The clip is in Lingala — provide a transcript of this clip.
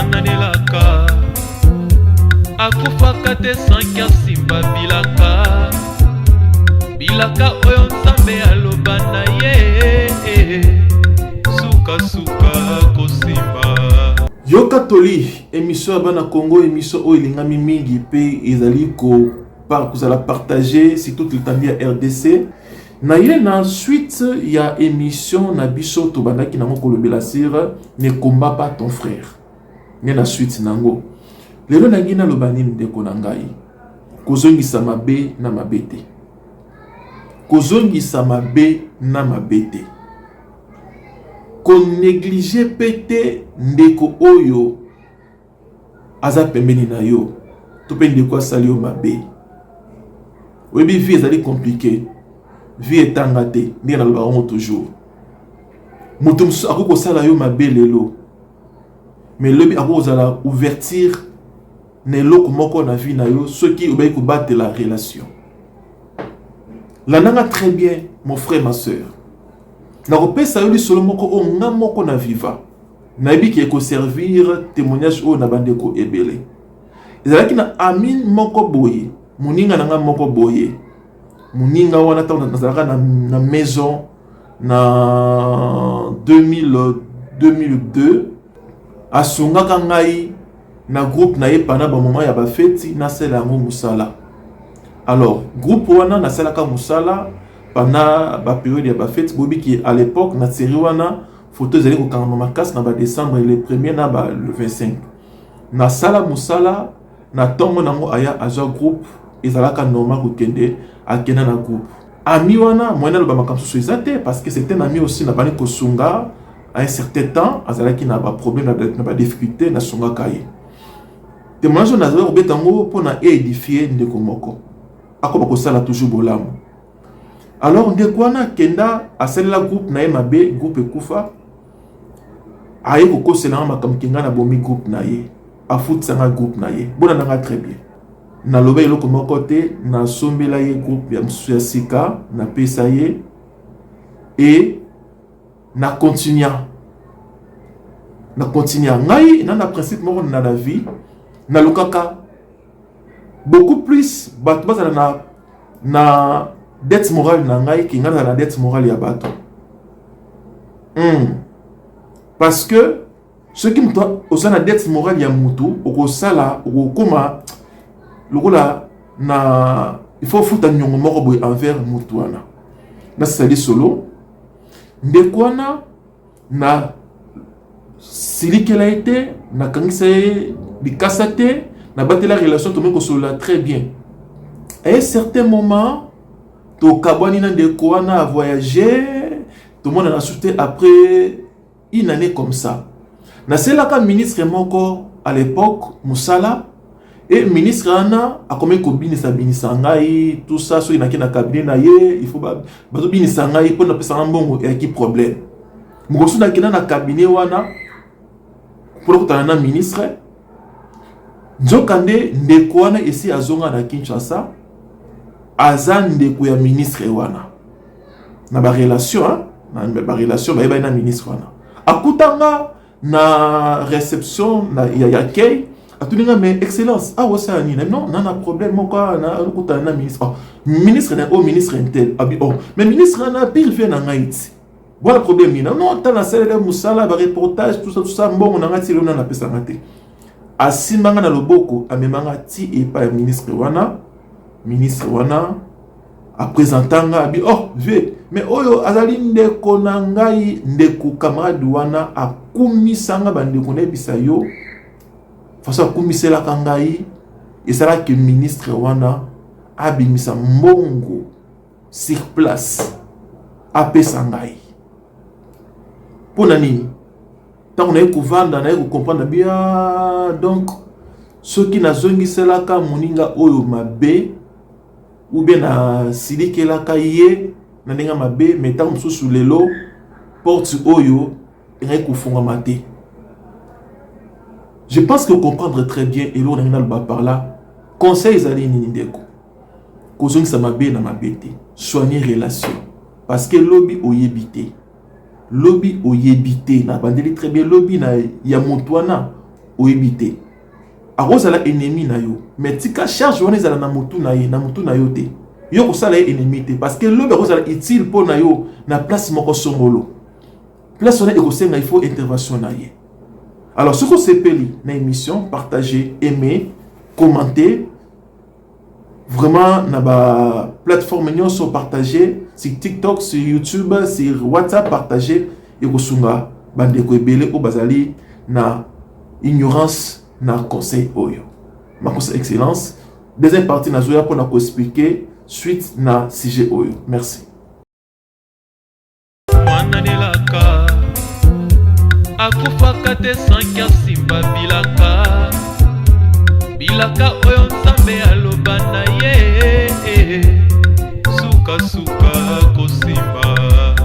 ananelaka akufaka te sanki asimba bilaka bilaka oyo nzambe aloba na ye sukasuka kosimba. Yo Catholique, émission Abana Congo, émission où il y a mingi pe ezali ko kozala partager si tout le temps via RDC. Na ile na suite il y a émission na biso to bandaki na moko lobela sire ne combat pas ton frère. Ne na suite nango. Lelo na ngina lobani ndeko na ngai. Kozongisa mabe na mabete. Kozongisa mabe na mabete. Ko négligé pété ndeko oyo aza pembeni na yo to pe ndeko asali yo mabe. Webi vie ezali compliqué, vie etanga te ndi na loba toujours mutu akoko sala yo mabe lelo mais lobi akoko zala ouverture ne loko moko na vie na yo soki obayi ko battre la relation. La nanga très bien mon frère ma sœur. Na kopesa yo lisolo moko o nga moko na viva. Na yebi ki eko servir témoignage o na bandeko ebele. Ezalaki na amin moko boye, muninga na nga moko boye. Muninga wana ta nazalaka na maison na 2002 asungaka ngai na groupe na ye pana ba moment ya ba feti na sela yango musala. Alors, groupe wana na selaka musala pendant la période de la fête, qui à l'époque, na série wana photo zali ko kanga makasi na ba décembre le 1er na ba le 25. Na sala musala na tongo nango aya azo groupe ezalaka normal ko kende akena na groupe. Ami wana moyena lo ba makamso so ezate parce que c'était un ami aussi na bani ko sunga à un certain temps azalaki na ba problème na ba difficulté na sunga kaye. Témoignage na zo betango pona édifier ndeko moko. Akoba ko sala toujours bolamu. Alors, ndekwana kenda asalela groupe na ye mabe, groupe ekufa. Aye koko selanga makamkinga na bomi groupe na ye. Afout sanga groupe na ye. Bona nanga très bien. Na lobe eloko moko te, na sombela ye groupe ya msuya sika, na pesa ye. Et na continuer. Na continuer. Ngai, na principe moko na la vie, na lokaka. Beaucoup plus, batbazala na dette morale na ngai ki ngana na dette morale ya bato. Parce que ce qui me doit au sein de la dette morale ya mutu oko sala oko koma lokola na il faut fouta nyongo moko boy envers mutu wana. Na sali solo ndekwana na silikela été na kangisa bikasate na batela relation to meko sola très bien. À un certain moment to kabwani na ndeko wana a voyagé, tout le monde a sauté après une année comme ça. Na selaka ministre moko à l'époque Musala et ministre ana a comme ko binisa ngai tout ça so inaki na cabinet na ye il faut ba binisa ngai pour na pesa mbongo et qui problème. Mugosu na kina na cabinet wana pour ko tana ministre Nzokande ndeko wana ici azonga na Kinshasa azan ndeko ya ministre wana na ba relation na ba relation ba na ministre wana akutanga na réception na ya kay atuninga mais excellence wasa ni non na problème moko na akutana na ministre ministre na ministre intel abi mais ministre na pire fait na ngaiti voilà problème ni non ta na sala musala ba reportage tout ça mbongo na ngati lona na pesa ngate asimanga na loboko amemanga ti et pas ministre wana a présentanga abi ve mais oyo azali ndeko na ngai ndeko camarade wana akumisanga bandeko na bisa yo façon akumisela kangai esala que ministre wana abimisa mbongo sur place apesa ngai pona nini tant na kovanda na comprendre bien donc ceux qui na zongiselaka moninga oyo mabe ou bien na silikelaka ye na ndenge mabe mais tant sous lelo porte oyo et kofunga mate. Je pense que comprendre très bien et l'on a par là conseils ali nini ndeko kozongisa mabe na mabete soigner relation parce que lobby oyebité na bandeli très bien lobby na ya motwana oebite akozala ennemi na yo mais tika charge wana ezala na mutu na ye na mutu na yo te yo kosala ye ennemi te parce que lobi akozala utile mpo na yo na place moko songolo place wana ekosenga il faut intervention na ye. Alors ce qu'on sepeli na émission partager aimer commenter vraiment na ba plateforme nyonso partager sur TikTok sur YouTube sur WhatsApp partager et kosunga bandeko ebele o bazali na ignorance na conseil oyo ma conseil excellence deuxième partie na zoya pour na ko expliquer suite na sujet oyo. Merci. Mwananelaka akufaka te sanki asimba bilaka bilaka oyo nzambe aloba na ye suka suka kosimba